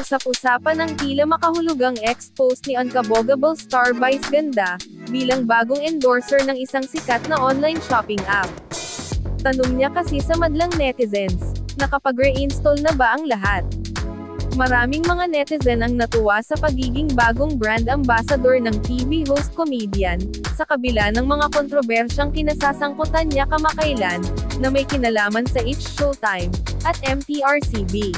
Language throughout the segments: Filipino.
Usap-usapan ang tila makahulugang ex-post ni unkabogable star Vice Ganda, bilang bagong endorser ng isang sikat na online shopping app. Tanong niya kasi sa madlang netizens, nakapag-reinstall na ba ang lahat? Maraming mga netizen ang natuwa sa pagiging bagong brand ambassador ng TV host comedian, sa kabila ng mga kontrobersyang kinasasangkutan niya kamakailan, na may kinalaman sa It's Showtime, at MTRCB.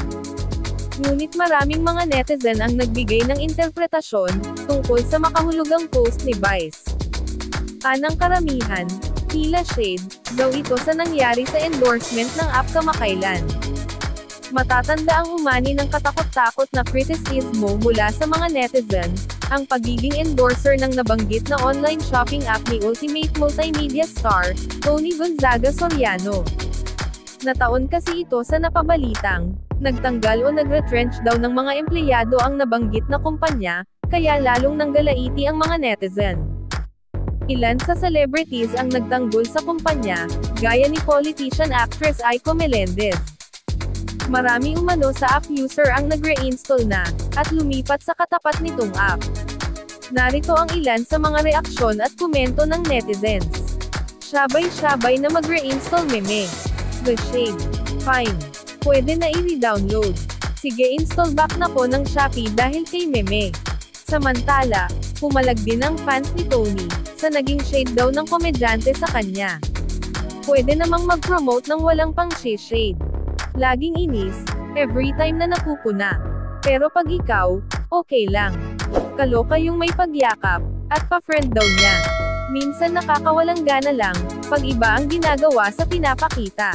Ngunit maraming mga netizen ang nagbigay ng interpretasyon, tungkol sa makahulugang post ni Vice. Anang karamihan, tila shade, daw ito sa nangyari sa endorsement ng app kamakailan. Matatanda ang umani ng katakot-takot na kritisismo mula sa mga netizen, ang pagiging endorser ng nabanggit na online shopping app ni Ultimate Multimedia star, Tony Gonzaga Soriano. Nataon kasi ito sa napabalitang, nagtanggal o nagretrench daw ng mga empleyado ang nabanggit na kumpanya, kaya lalong nanggalaiti ang mga netizen. Ilan sa celebrities ang nagtanggol sa kumpanya, gaya ni politician-actress Aiko Melendez. Marami umano sa app user ang nag-reinstall na, at lumipat sa katapat nitong app. Narito ang ilan sa mga reaksyon at komento ng netizens. Shabay-shabay na mag-reinstall meme. The Shade. Fine. Pwede na i-redownload. Sige, install back na po ng Shopee dahil kay meme. Samantala, pumalag din ang fans ni Tony, sa naging shade daw ng komedyante sa kanya. Pwede namang mag-promote ng walang pang-shade. Laging inis, every time na napupuna. Pero pag ikaw, okay lang. Kaloka yung may pagyakap, at pa-friend daw niya. Minsan nakakawalang gana lang, pag iba ang ginagawa sa pinapakita.